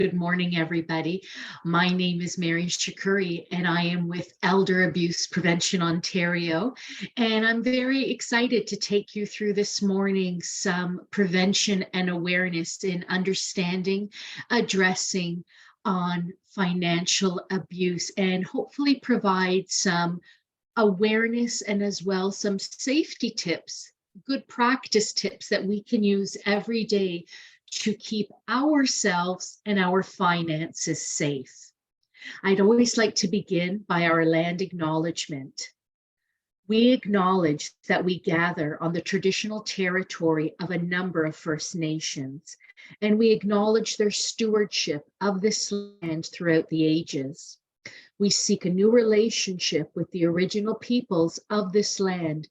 Good morning, everybody. My name is Mary Shkoury, and I am with Elder Abuse Prevention Ontario. And I'm very excited to take you through this morning some prevention and awareness in understanding, addressing on financial abuse, and hopefully provide some awareness and as well some safety tips, good practice tips that we can use every day to keep ourselves and our finances safe. I'd always like to begin by our land acknowledgement. We acknowledge that we gather on the traditional territory of a number of First Nations, and we acknowledge their stewardship of this land throughout the ages. We seek a new relationship with the original peoples of this land,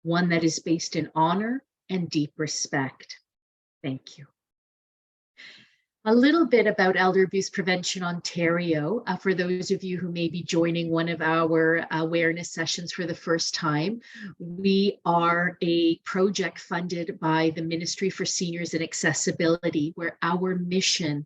one that is based in honor and deep respect. Thank you. A little bit about Elder Abuse Prevention Ontario, for those of you who may be joining one of our awareness sessions for the first time. We are a project funded by the Ministry for Seniors and Accessibility, where our mission,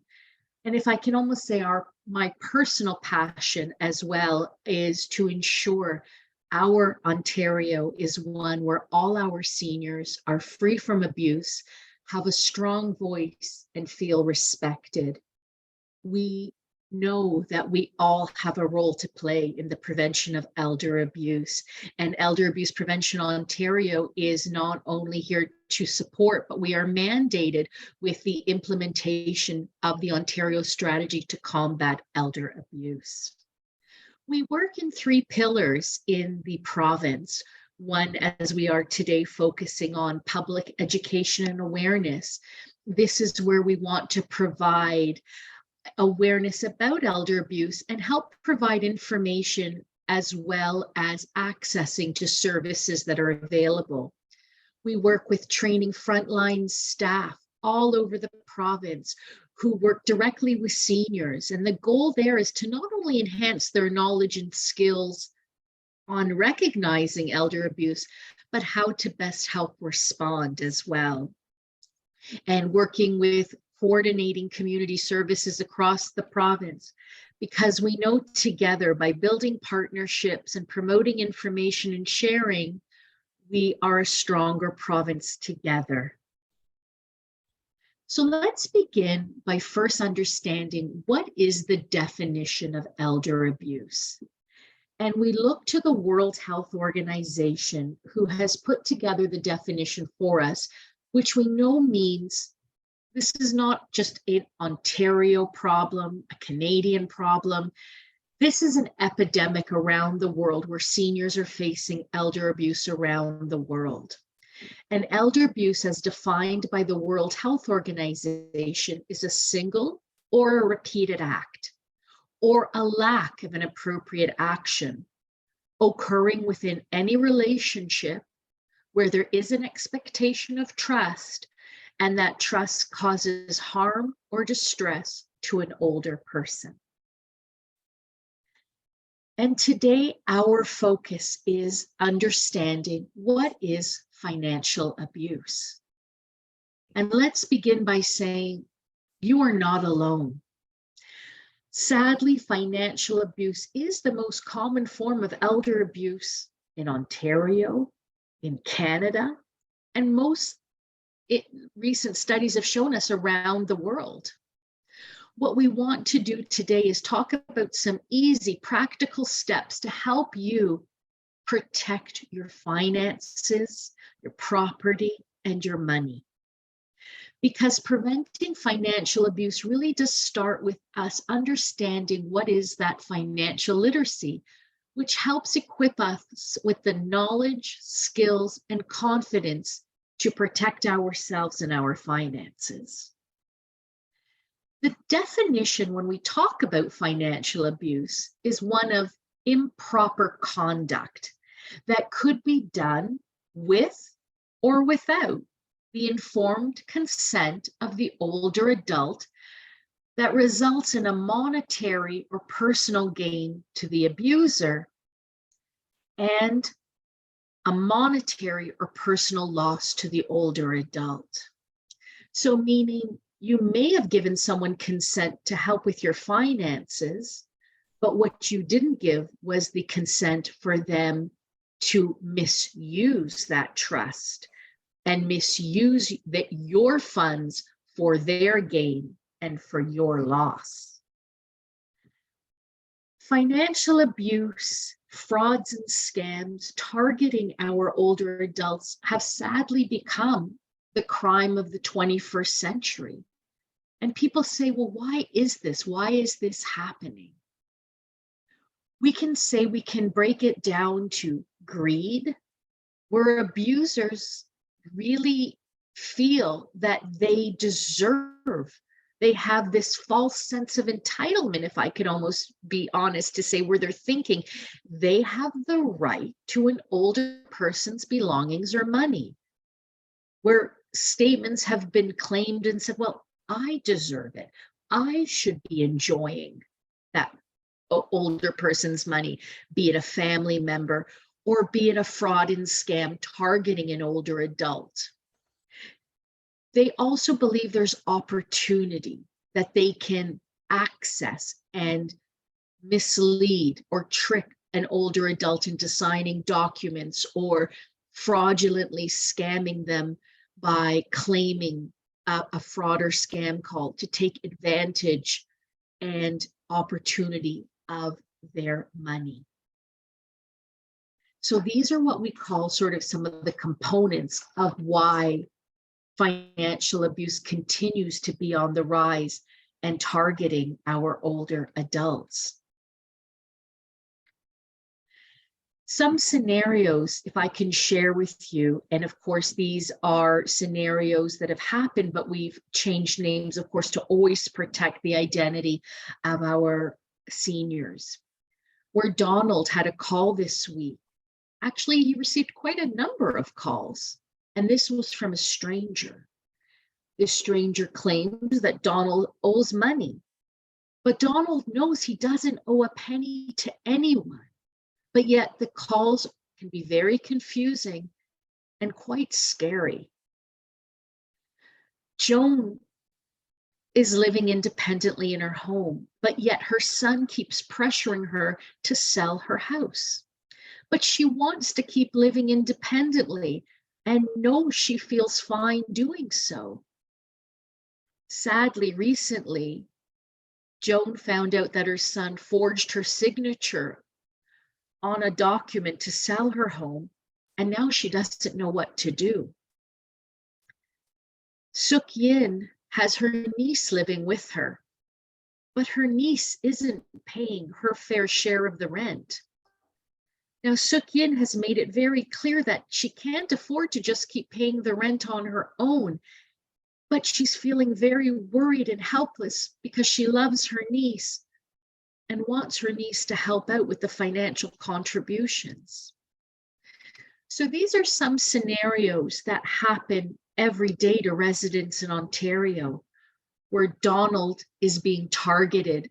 and if I can almost say my personal passion as well, is to ensure our Ontario is one where all our seniors are free from abuse, have a strong voice, and feel respected. We know that we all have a role to play in the prevention of elder abuse, and Elder Abuse Prevention Ontario is not only here to support, but we are mandated with the implementation of the Ontario strategy to combat elder abuse. We work in three pillars in the province. One, as we are today, focusing on public education and awareness. This is where we want to provide awareness about elder abuse and help provide information as well as accessing to services that are available. We work with training frontline staff all over the province who work directly with seniors. And the goal there is to not only enhance their knowledge and skills on recognizing elder abuse, but how to best help respond as well. And working with coordinating community services across the province, because we know together by building partnerships and promoting information and sharing, we are a stronger province together. So let's begin by first understanding what is the definition of elder abuse. And we look to the World Health Organization, who has put together the definition for us, which we know means this is not just an Ontario problem, a Canadian problem. This is an epidemic around the world where seniors are facing elder abuse around the world. And elder abuse, as defined by the World Health Organization, is a single or a repeated act, or a lack of an appropriate action occurring within any relationship where there is an expectation of trust, and that trust causes harm or distress to an older person. And today, our focus is understanding what is financial abuse. And let's begin by saying, you are not alone. Sadly, financial abuse is the most common form of elder abuse in Ontario, in Canada, and most recent studies have shown us around the world. What we want to do today is talk about some easy, practical steps to help you protect your finances, your property, and your money. Because preventing financial abuse really does start with us understanding what is that financial literacy, which helps equip us with the knowledge, skills, and confidence to protect ourselves and our finances. The definition when we talk about financial abuse is one of improper conduct that could be done with or without the informed consent of the older adult that results in a monetary or personal gain to the abuser and a monetary or personal loss to the older adult. So meaning You may have given someone consent to help with your finances, but what you didn't give was the consent for them to misuse that trust and misuse your funds for their gain and for your loss. Financial abuse, frauds, and scams targeting our older adults have sadly become the crime of the 21st century. And people say, well, why is this? Why is this happening? We can say we can break it down to greed, where abusers really feel that they deserve, they have this false sense of entitlement, if I could almost be honest to say, where they're thinking they have the right to an older person's belongings or money, where statements have been claimed and said, well, I deserve it. I should be enjoying that older person's money, be it a family member or be it a fraud and scam targeting an older adult. They also believe there's opportunity that they can access and mislead or trick an older adult into signing documents or fraudulently scamming them by claiming a fraud or scam call to take advantage and opportunity of their money. So these are what we call sort of some of the components of why financial abuse continues to be on the rise and targeting our older adults. Some scenarios, if I can share with you, and of course, these are scenarios that have happened, but we've changed names, of course, to always protect the identity of our seniors. Where Donald had a call this week. Actually, he received quite a number of calls, and this was from a stranger. This stranger claims that Donald owes money, but Donald knows he doesn't owe a penny to anyone. But yet the calls can be very confusing and quite scary. Joan is living independently in her home, but yet her son keeps pressuring her to sell her house. But she wants to keep living independently and knows she feels fine doing so. Sadly, recently, Joan found out that her son forged her signature on a document to sell her home, and now she doesn't know what to do. Suk Yin has her niece living with her, but her niece isn't paying her fair share of the rent. Now, Suk Yin has made it very clear that she can't afford to just keep paying the rent on her own, but she's feeling very worried and helpless because she loves her niece and wants her niece to help out with the financial contributions. So these are some scenarios that happen every day to residents in Ontario, where Donald is being targeted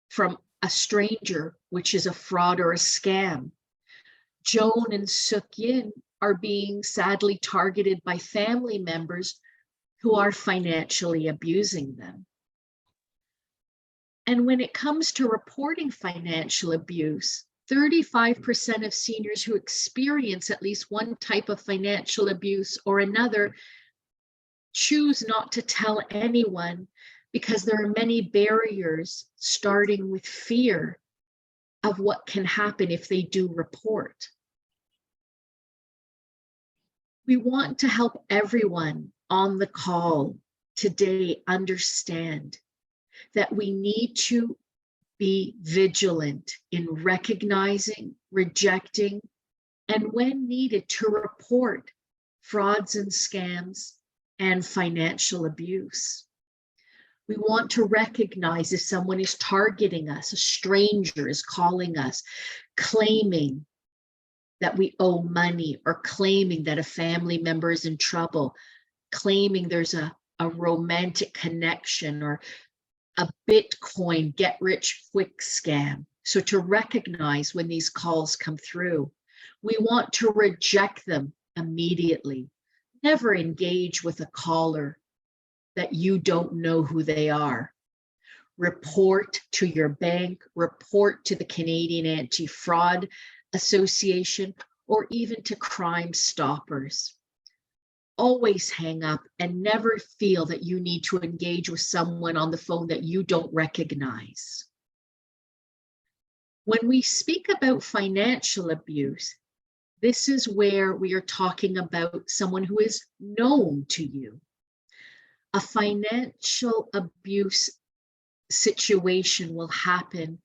from a stranger, which is a fraud or a scam. Joan and Suk Yin are being sadly targeted by family members who are financially abusing them. And when it comes to reporting financial abuse, 35% of seniors who experience at least one type of financial abuse or another choose not to tell anyone because there are many barriers, starting with fear of what can happen if they do report. We want to help everyone on the call today understand that we need to be vigilant in recognizing, rejecting, and when needed to report frauds and scams and financial abuse. We want to recognize if someone is targeting us, a stranger is calling us, claiming that we owe money or claiming that a family member is in trouble, claiming there's a romantic connection or a Bitcoin get rich quick scam. So to recognize when these calls come through, we want to reject them immediately. Never engage with a caller that you don't know who they are. Report to your bank, report to the Canadian Anti-Fraud Association, or even to Crime Stoppers. Always hang up and never feel that you need to engage with someone on the phone that you don't recognize. When we speak about financial abuse, this is where we are talking about someone who is known to you. A financial abuse situation will happen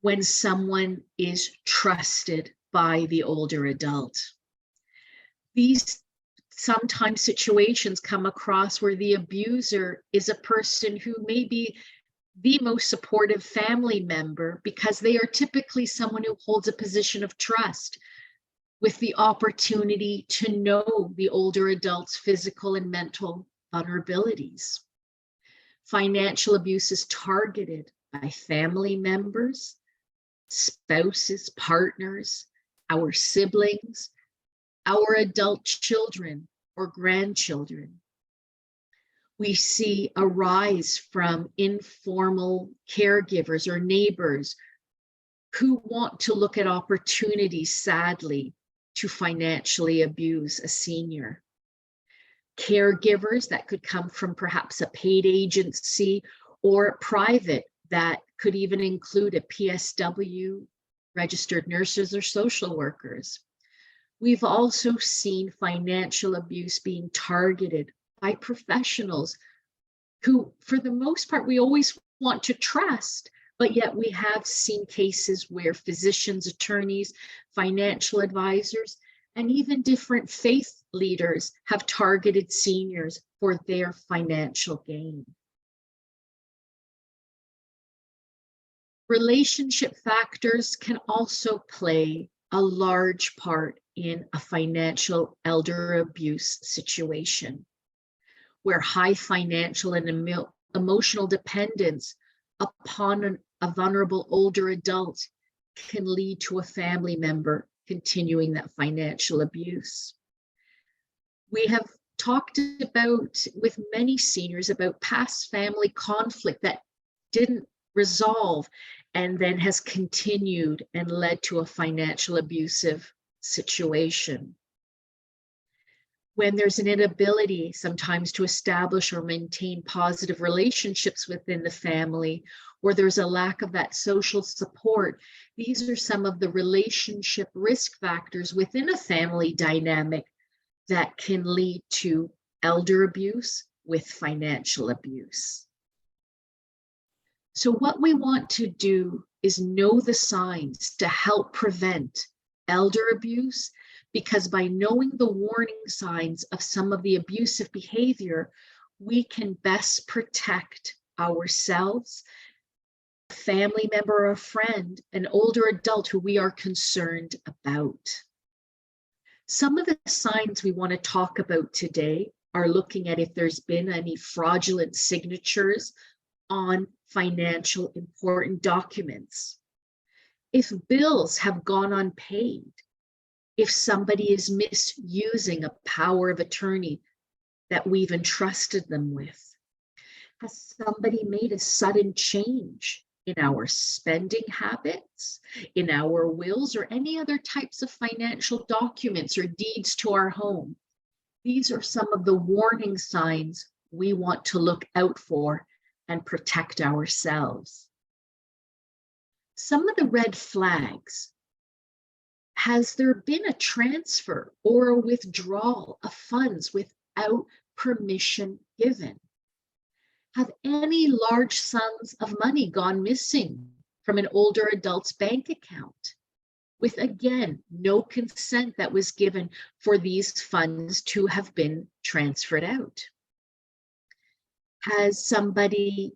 when someone is trusted by the older adult. These sometimes situations come across where the abuser is a person who may be the most supportive family member because they are typically someone who holds a position of trust with the opportunity to know the older adult's physical and mental vulnerabilities. Financial abuse is targeted by family members, spouses, partners, our siblings, our adult children or grandchildren. We see a rise from informal caregivers or neighbors who want to look at opportunities, sadly, to financially abuse a senior. Caregivers that could come from perhaps a paid agency or private, that could even include a PSW, registered nurses or social workers. We've also seen financial abuse being targeted by professionals who, for the most part, we always want to trust, but yet we have seen cases where physicians, attorneys, financial advisors, and even different faith leaders have targeted seniors for their financial gain. Relationship factors can also play a large part in a financial elder abuse situation, where high financial and emotional dependence upon a vulnerable older adult can lead to a family member continuing that financial abuse. We have talked about with many seniors about past family conflict that didn't resolve and then has continued and led to a financial abusive situation. When there's an inability sometimes to establish or maintain positive relationships within the family, or there's a lack of that social support, these are some of the relationship risk factors within a family dynamic that can lead to elder abuse with financial abuse. So what we want to do is know the signs to help prevent elder abuse, because by knowing the warning signs of some of the abusive behavior, we can best protect ourselves, a family member or a friend, an older adult who we are concerned about. Some of the signs we want to talk about today are looking at if there's been any fraudulent signatures on financial important documents, if bills have gone unpaid, if somebody is misusing a power of attorney that we've entrusted them with. Has somebody made a sudden change in our spending habits, in our wills, or any other types of financial documents or deeds to our home? These are some of the warning signs we want to look out for and protect ourselves. Some of the red flags: has there been a transfer or a withdrawal of funds without permission given? Have any large sums of money gone missing from an older adult's bank account with, again, no consent that was given for these funds to have been transferred out? Has somebody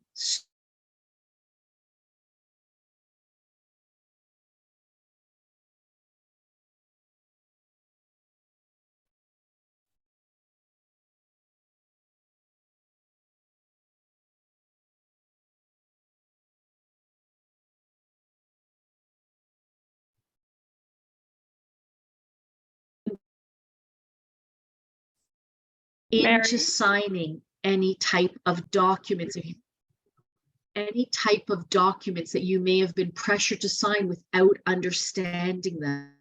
into Mary? signing any type of documents, any type of documents that you may have been pressured to sign without understanding them,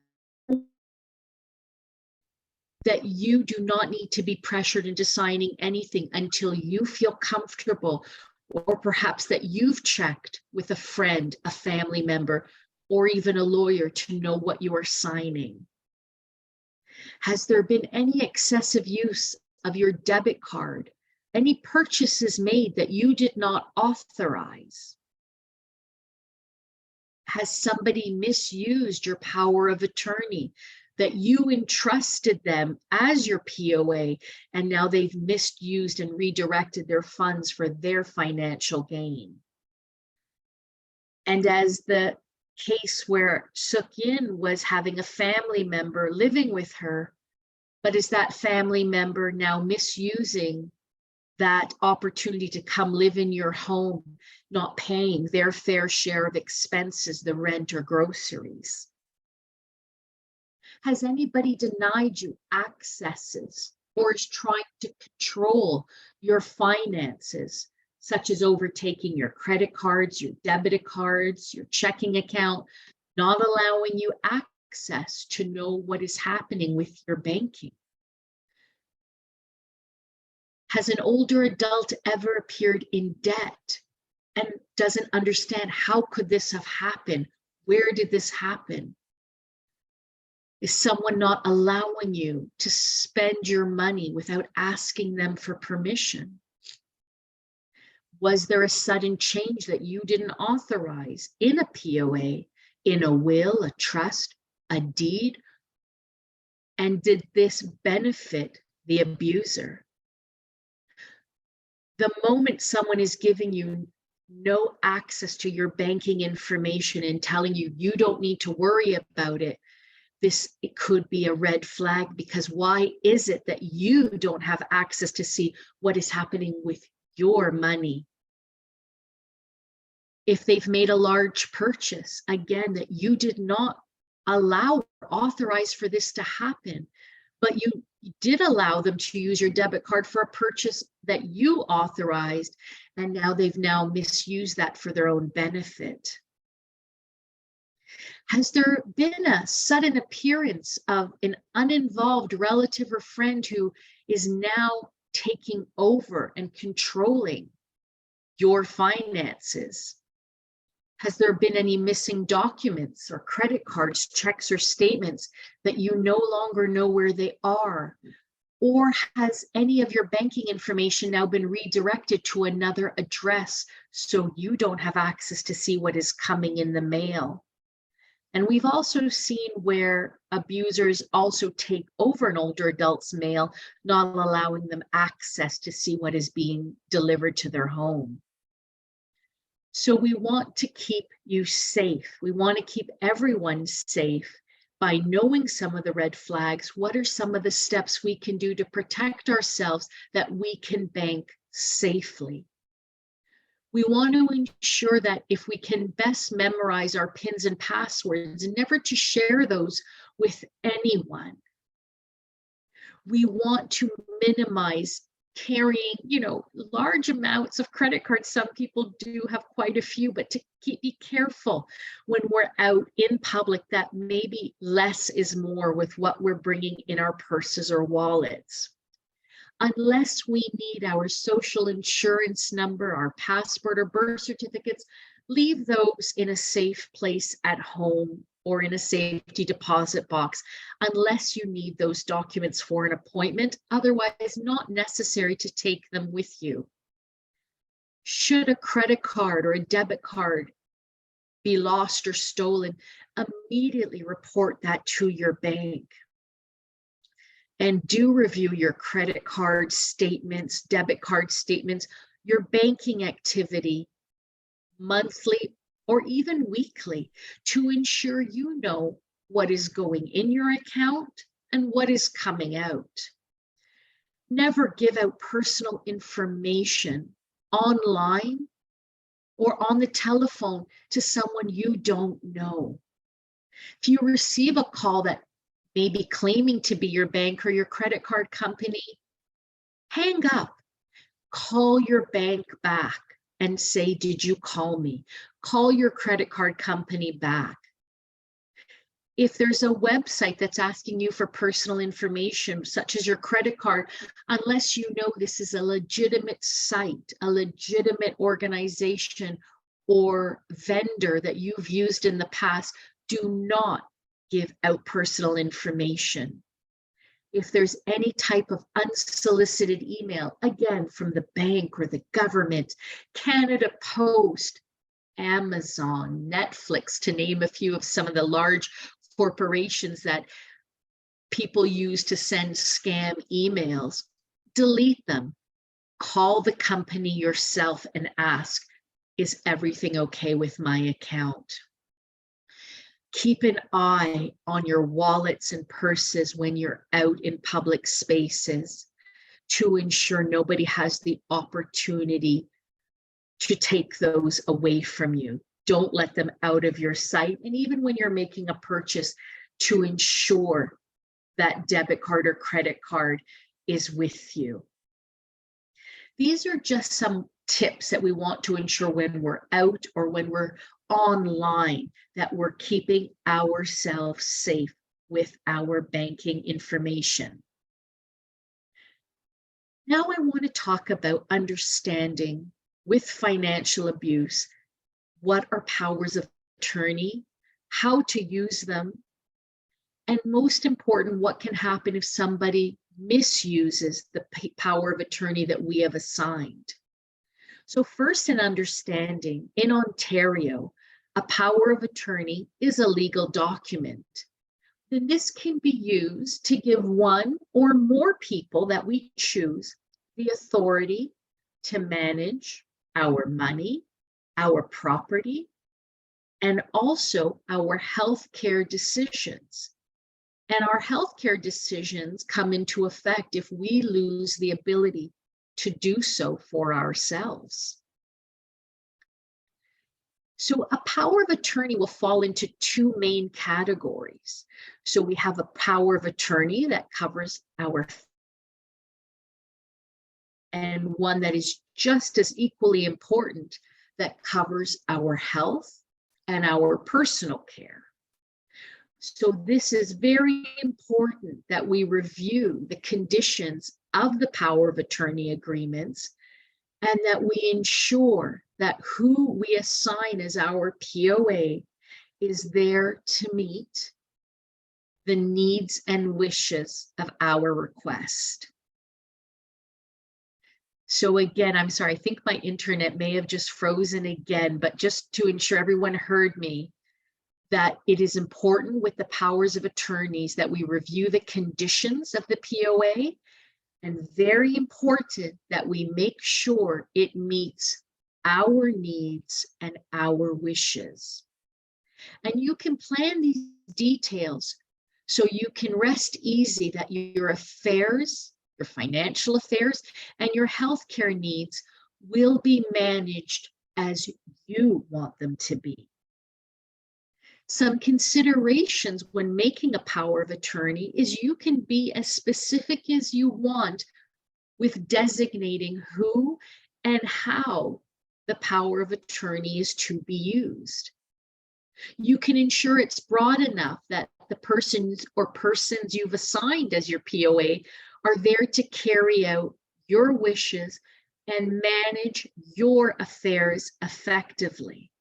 that you do not need to be pressured into signing anything until you feel comfortable, or perhaps that you've checked with a friend, a family member, or even a lawyer to know what you are signing. Has there been any excessive use of your debit card? Any purchases made that you did not authorize? Has somebody misused your power of attorney, that you entrusted them as your POA, and now they've misused and redirected their funds for their financial gain? And as the case where Suk-yin was having a family member living with her, but is that family member now misusing that opportunity to come live in your home, not paying their fair share of expenses, the rent or groceries? Has anybody denied you accesses or is trying to control your finances, such as overtaking your credit cards, your debit cards, your checking account, not allowing you access to know what is happening with your banking? Has an older adult ever appeared in debt and doesn't understand how could this have happened? Where did this happen? Is someone not allowing you to spend your money without asking them for permission? Was there a sudden change that you didn't authorize in a POA, in a will, a trust, a deed? And did this benefit the abuser? The moment someone is giving you no access to your banking information and telling you you don't need to worry about it, it could be a red flag, because why is it that you don't have access to see what is happening with your money? If they've made a large purchase, again, that you did not allow or authorize for this to happen, but you did allow them to use your debit card for a purchase that you authorized, and now they've misused that for their own benefit. Has there been a sudden appearance of an uninvolved relative or friend who is now taking over and controlling your finances? Has there been any missing documents or credit cards, checks, or statements that you no longer know where they are? Or has any of your banking information now been redirected to another address so you don't have access to see what is coming in the mail? And we've also seen where abusers also take over an older adult's mail, not allowing them access to see what is being delivered to their home. So we want to keep you safe. We want to keep everyone safe by knowing some of the red flags. What are some of the steps we can do to protect ourselves that we can bank safely? We want to ensure that if we can best memorize our PINs and passwords, never to share those with anyone. We want to minimize carrying, large amounts of credit cards. Some people do have quite a few, but to be careful when we're out in public that maybe less is more with what we're bringing in our purses or wallets. Unless we need our social insurance number, our passport or birth certificates, leave those in a safe place at home or in a safety deposit box, unless you need those documents for an appointment. Otherwise, not necessary to take them with you. Should a credit card or a debit card be lost or stolen, immediately report that to your bank. And do review your credit card statements, debit card statements, your banking activity monthly or even weekly to ensure you know what is going in your account and what is coming out. Never give out personal information online or on the telephone to someone you don't know. If you receive a call that may be claiming to be your bank or your credit card company, hang up. Call your bank back and say, did you call me? Call your credit card company back. If there's a website that's asking you for personal information, such as your credit card, unless you know this is a legitimate site, a legitimate organization or vendor that you've used in the past, do not give out personal information. If there's any type of unsolicited email, again, from the bank or the government, Canada Post, Amazon, Netflix, to name a few of some of the large corporations that people use to send scam emails, delete them. Call the company yourself and ask, is everything okay with my account? Keep an eye on your wallets and purses when you're out in public spaces to ensure nobody has the opportunity to take those away from you. Don't let them out of your sight. And even when you're making a purchase, to ensure that debit card or credit card is with you. These are just some tips that we want to ensure when we're out or when we're online, that we're keeping ourselves safe with our banking information. Now I want to talk about understanding with financial abuse, what are powers of attorney, how to use them, and most important, what can happen if somebody misuses the power of attorney that we have assigned. So first, in understanding, in Ontario, a power of attorney is a legal document. And this can be used to give one or more people that we choose the authority to manage our money, our property, and also our healthcare decisions. And our healthcare decisions come into effect if we lose the ability to do so for ourselves. So a power of attorney will fall into two main categories. So we have a power of attorney that covers our, and one that is just as equally important that covers our health and our personal care. So this is very important that we review the conditions of the power of attorney agreements and that we ensure that who we assign as our POA is there to meet the needs and wishes of our request. So again, I'm sorry, I think my internet may have just frozen again, but just to ensure everyone heard me, that it is important with the powers of attorneys that we review the conditions of the POA, and very important that we make sure it meets our needs and our wishes. And you can plan these details so you can rest easy that your affairs, your financial affairs, and your healthcare needs will be managed as you want them to be. Some considerations when making a power of attorney is you can be as specific as you want with designating who and how the power of attorney is to be used. You can ensure it's broad enough that the persons or persons you've assigned as your POA are there to carry out your wishes and manage your affairs effectively.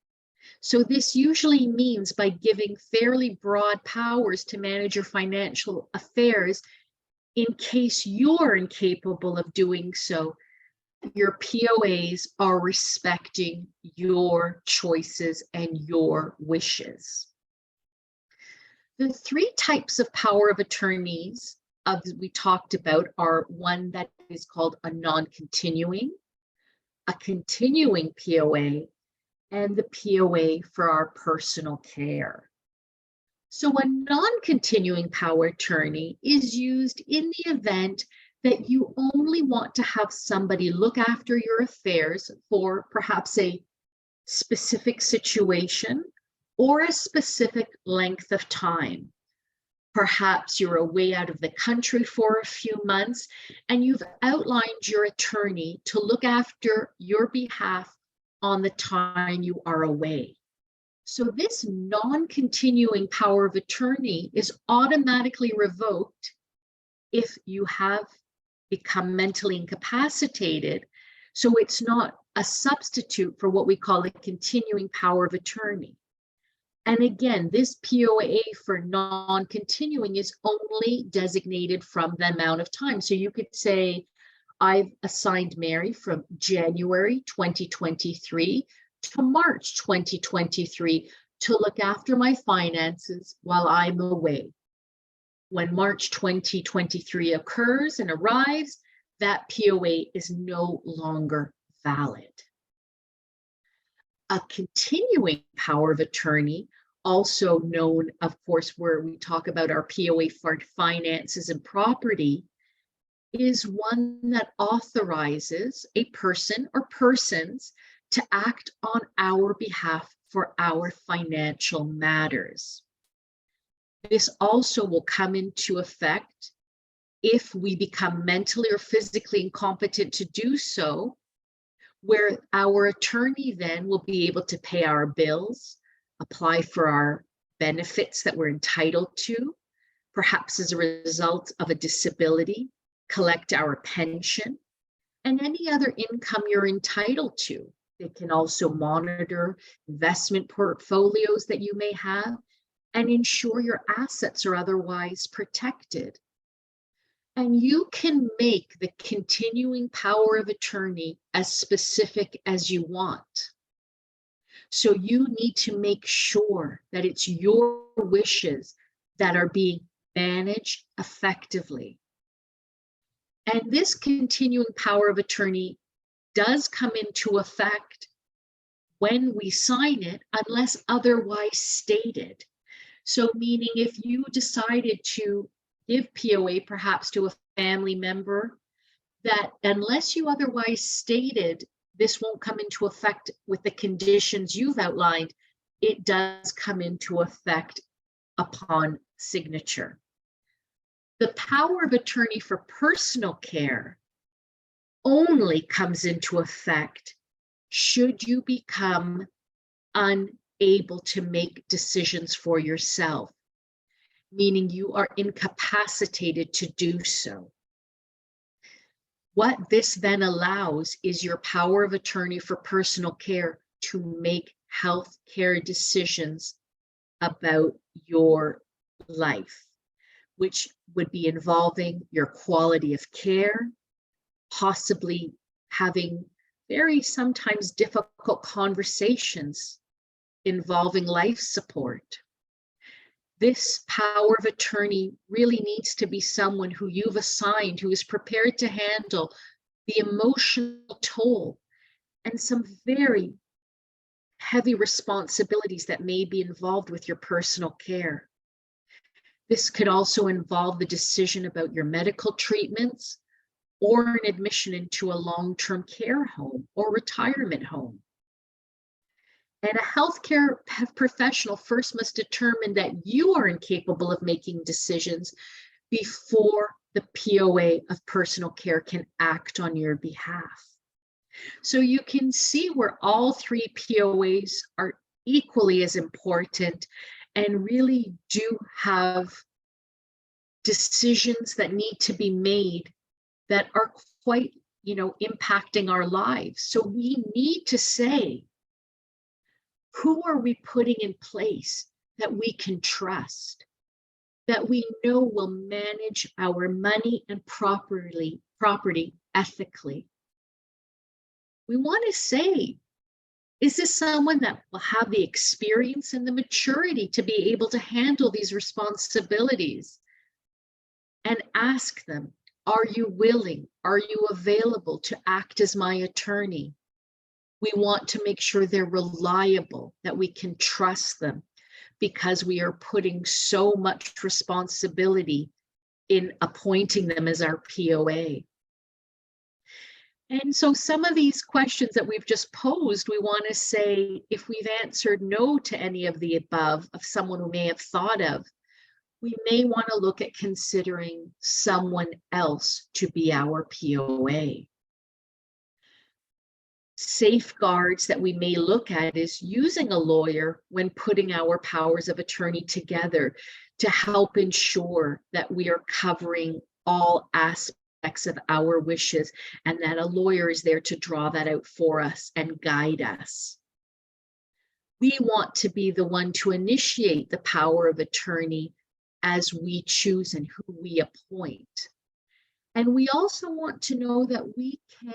So this usually means by giving fairly broad powers to manage your financial affairs in case you're incapable of doing so, your POAs are respecting your choices and your wishes. The three types of power of attorneys we talked about are one that is called a non-continuing, a continuing POA, and the POA for our personal care. So a non-continuing power attorney is used in the event that you only want to have somebody look after your affairs for perhaps a specific situation or a specific length of time. Perhaps you're away out of the country for a few months and you've outlined your attorney to look after your behalf on the time you are away. So this non-continuing power of attorney is automatically revoked if you have become mentally incapacitated. So it's not a substitute for what we call a continuing power of attorney. And again, this POA for non-continuing is only designated from the amount of time. So you could say, I've assigned Mary from January 2023 to March 2023 to look after my finances while I'm away. When March 2023 occurs and arrives, that POA is no longer valid. A continuing power of attorney, also known, of course, where we talk about our POA for finances and property, is one that authorizes a person or persons to act on our behalf for our financial matters. This also will come into effect if we become mentally or physically incompetent to do so, where our attorney then will be able to pay our bills, apply for our benefits that we're entitled to, perhaps as a result of a disability, collect our pension, and any other income you're entitled to. They can also monitor investment portfolios that you may have and ensure your assets are otherwise protected. And you can make the continuing power of attorney as specific as you want. So you need to make sure that it's your wishes that are being managed effectively. And this continuing power of attorney does come into effect when we sign it, unless otherwise stated. So meaning if you decided to give POA perhaps to a family member, that unless you otherwise stated this won't come into effect with the conditions you've outlined, it does come into effect upon signature. The power of attorney for personal care only comes into effect should you become unable to make decisions for yourself, meaning you are incapacitated to do so. What this then allows is your power of attorney for personal care to make health care decisions about your life, which would be involving your quality of care, possibly having very sometimes difficult conversations involving life support. This power of attorney really needs to be someone who you've assigned, who is prepared to handle the emotional toll and some very heavy responsibilities that may be involved with your personal care. This could also involve the decision about your medical treatments or an admission into a long-term care home or retirement home. And a healthcare professional first must determine that you are incapable of making decisions before the POA of personal care can act on your behalf. So you can see where all three POAs are equally as important and really do have decisions that need to be made that are quite, impacting our lives. So we need to say, who are we putting in place that we can trust, that we know will manage our money and property ethically? We want to say, is this someone that will have the experience and the maturity to be able to handle these responsibilities? And ask them, are you willing? Are you available to act as my attorney? We want to make sure they're reliable, that we can trust them, because we are putting so much responsibility in appointing them as our POA. And so some of these questions that we've just posed, we want to say, if we've answered no to any of the above, of someone who may have thought of, we may want to look at considering someone else to be our POA. Safeguards that we may look at is using a lawyer when putting our powers of attorney together to help ensure that we are covering all aspects of our wishes, and that a lawyer is there to draw that out for us and guide us. We want to be the one to initiate the power of attorney as we choose and who we appoint. And we also want to know that we can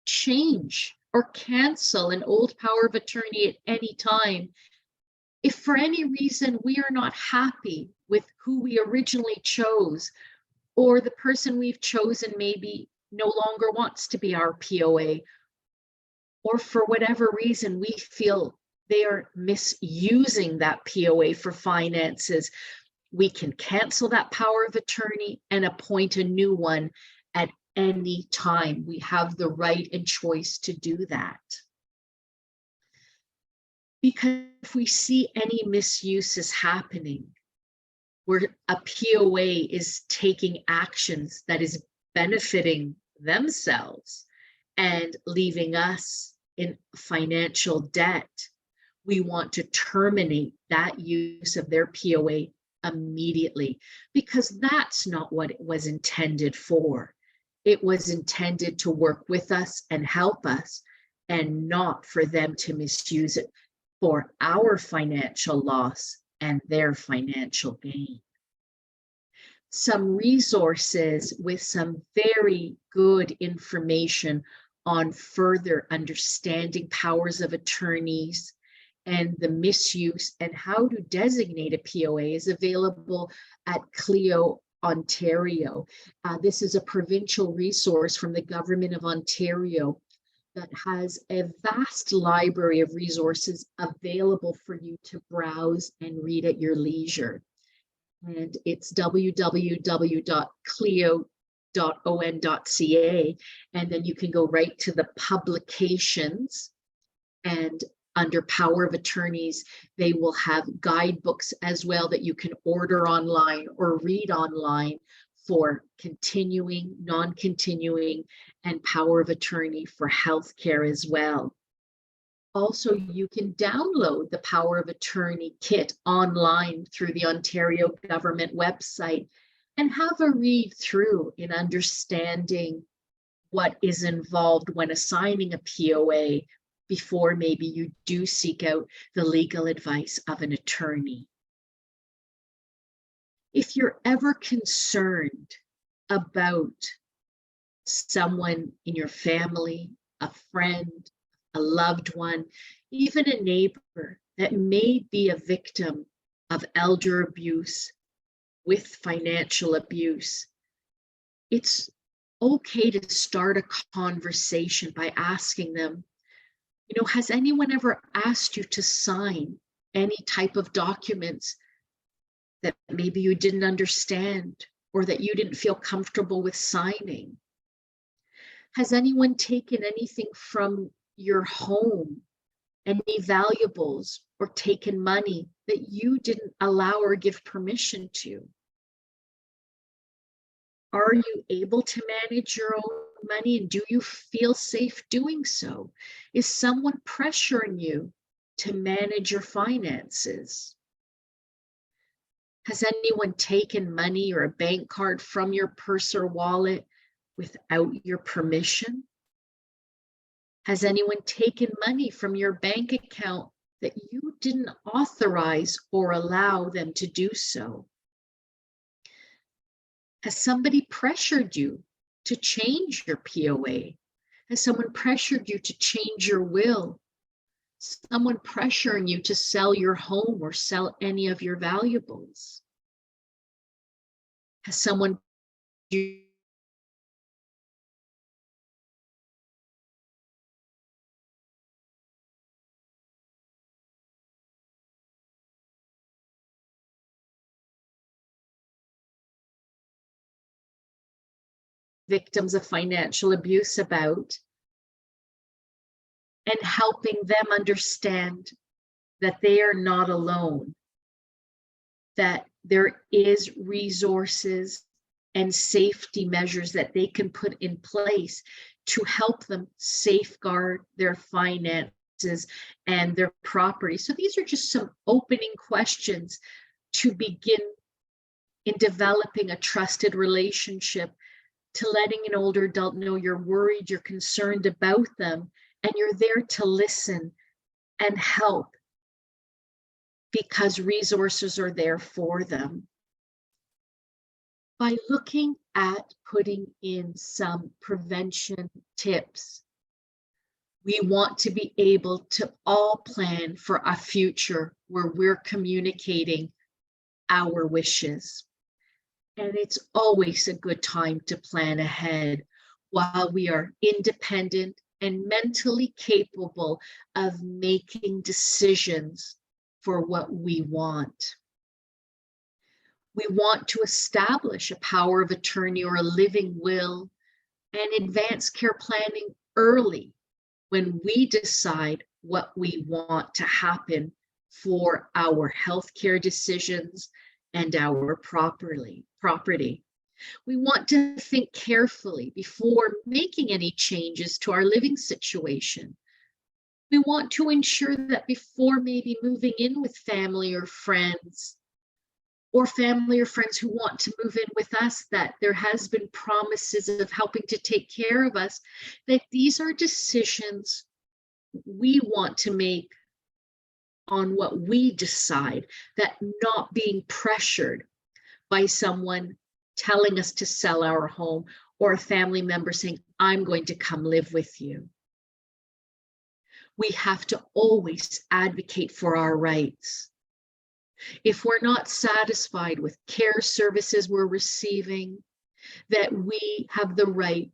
change or cancel an old power of attorney at any time if for any reason we are not happy with who we originally chose, or the person we've chosen maybe no longer wants to be our POA, or for whatever reason we feel they are misusing that POA for finances. We can cancel that power of attorney and appoint a new one at any time. We have the right and choice to do that. Because if we see any misuses happening, where a POA is taking actions that is benefiting themselves and leaving us in financial debt, we want to terminate that use of their POA immediately, because that's not what it was intended for. It was intended to work with us and help us, and not for them to misuse it for our financial loss and their financial gain. Some resources with some very good information on further understanding powers of attorneys and the misuse and how to designate a POA is available at Clio Ontario. This is a provincial resource from the Government of Ontario that has a vast library of resources available for you to browse and read at your leisure. And it's www.clio.on.ca, and then you can go right to the publications, and under power of attorneys, they will have guidebooks as well that you can order online or read online for continuing, non-continuing, and power of attorney for healthcare as well. Also, you can download the power of attorney kit online through the Ontario government website and have a read through in understanding what is involved when assigning a POA before maybe you do seek out the legal advice of an attorney. If you're ever concerned about someone in your family, a friend, a loved one, even a neighbor that may be a victim of elder abuse with financial abuse, it's okay to start a conversation by asking them, has anyone ever asked you to sign any type of documents that maybe you didn't understand or that you didn't feel comfortable with signing? Has anyone taken anything from your home, any valuables, or taken money that you didn't allow or give permission to? Are you able to manage your own money, and do you feel safe doing so? Is someone pressuring you to manage your finances? Has anyone taken money or a bank card from your purse or wallet without your permission? Has anyone taken money from your bank account that you didn't authorize or allow them to do so? Has somebody pressured you to change your POA? Has someone pressured you to change your will? Someone pressuring you to sell your home or sell any of your valuables? Has someone victims of financial abuse about, and helping them understand that they are not alone, that there is resources and safety measures that they can put in place to help them safeguard their finances and their property. So these are just some opening questions to begin in developing a trusted relationship, to letting an older adult know you're worried, you're concerned about them, and you're there to listen and help because resources are there for them. By looking at putting in some prevention tips, we want to be able to all plan for a future where we're communicating our wishes. And it's always a good time to plan ahead while we are independent and mentally capable of making decisions for what we want. We want to establish a power of attorney or a living will and advanced care planning early when we decide what we want to happen for our healthcare decisions and our property. We want to think carefully before making any changes to our living situation. We want to ensure that before maybe moving in with family or friends who want to move in with us, that there has been promises of helping to take care of us, that these are decisions we want to make on what we decide, that not being pressured by someone telling us to sell our home or a family member saying, I'm going to come live with you. We have to always advocate for our rights. If we're not satisfied with care services we're receiving, that we have the right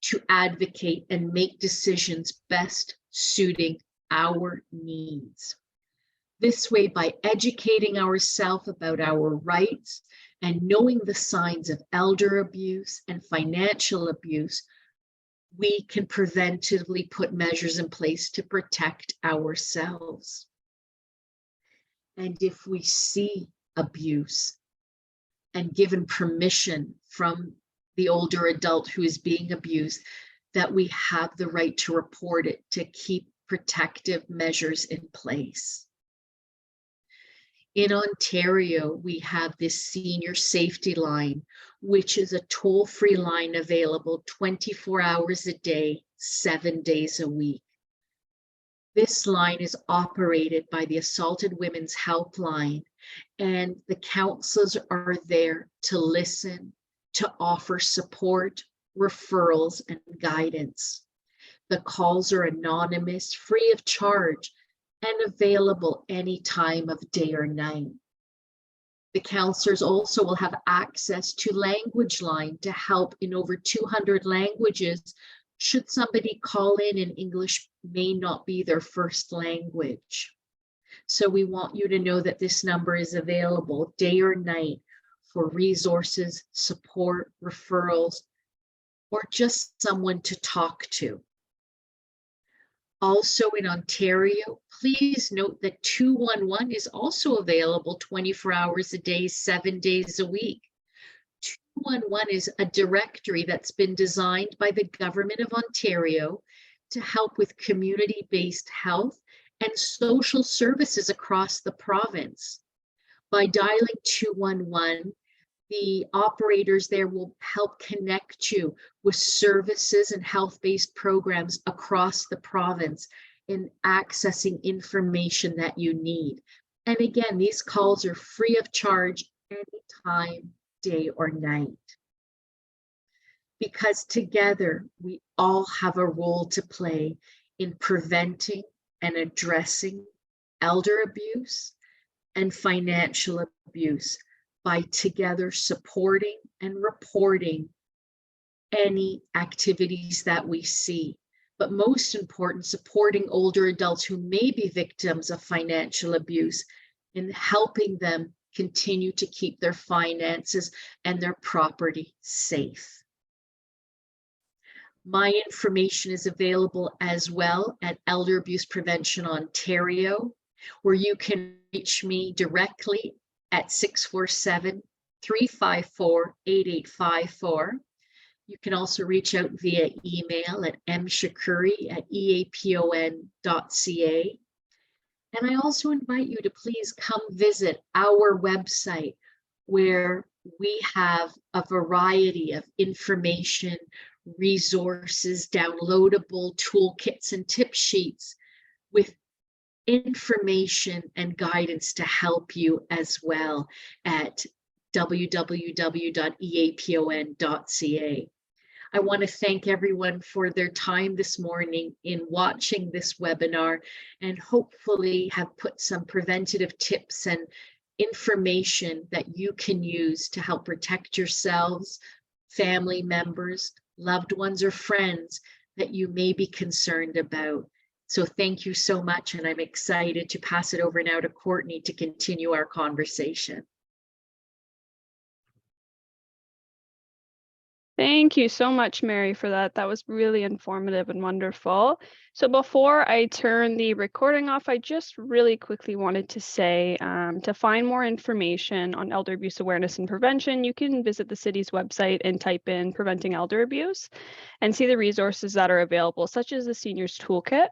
to advocate and make decisions best suiting our needs. This way, by educating ourselves about our rights and knowing the signs of elder abuse and financial abuse, we can preventively put measures in place to protect ourselves. And if we see abuse and given permission from the older adult who is being abused, that we have the right to report it, to keep protective measures in place. In Ontario, we have this senior safety line, which is a toll-free line available 24 hours a day, 7 days a week. This line is operated by the Assaulted Women's Helpline, and the counselors are there to listen, to offer support, referrals, and guidance. The calls are anonymous, free of charge, and available any time of day or night. The counselors also will have access to Language Line to help in over 200 languages should somebody call in and English may not be their first language. So we want you to know that this number is available day or night for resources, support, referrals, or just someone to talk to. Also in Ontario, please note that 211 is also available 24 hours a day, 7 days a week. 211 is a directory that's been designed by the Government of Ontario to help with community-based health and social services across the province. By dialing 211, the operators there will help connect you with services and health-based programs across the province in accessing information that you need. And again, these calls are free of charge anytime, day or night. Because together, we all have a role to play in preventing and addressing elder abuse and financial abuse, by together supporting and reporting any activities that we see. But most important, supporting older adults who may be victims of financial abuse and helping them continue to keep their finances and their property safe. My information is available as well at Elder Abuse Prevention Ontario, where you can reach me directly at 647-354-8854. You can also reach out via email at mshkoury@eapon.ca. And I also invite you to please come visit our website, where we have a variety of information, resources, downloadable toolkits, and tip sheets with information and guidance to help you as well at www.eapon.ca. I want to thank everyone for their time this morning in watching this webinar, and hopefully have put some preventative tips and information that you can use to help protect yourselves, family members, loved ones, or friends that you may be concerned about. So thank you so much, and I'm excited to pass it over now to Courtney to continue our conversation. Thank you so much, Mary, for that. That was really informative and wonderful. So before I turn the recording off, I just really quickly wanted to say, to find more information on elder abuse awareness and prevention, you can visit the city's website and type in preventing elder abuse and see the resources that are available, such as the Seniors Toolkit.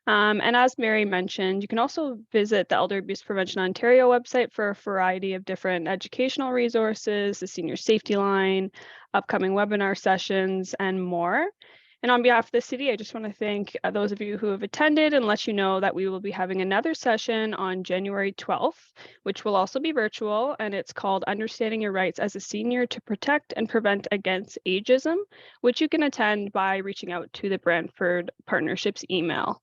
And as Mary mentioned, you can also visit the Elder Abuse Prevention Ontario website for a variety of different educational resources, the Senior Safety Line, upcoming webinar sessions, and more. And on behalf of the city, I just want to thank those of you who have attended and let you know that we will be having another session on January 12th, which will also be virtual, and it's called Understanding Your Rights as a Senior to Protect and Prevent Against Ageism, which you can attend by reaching out to the Brantford Partnerships email.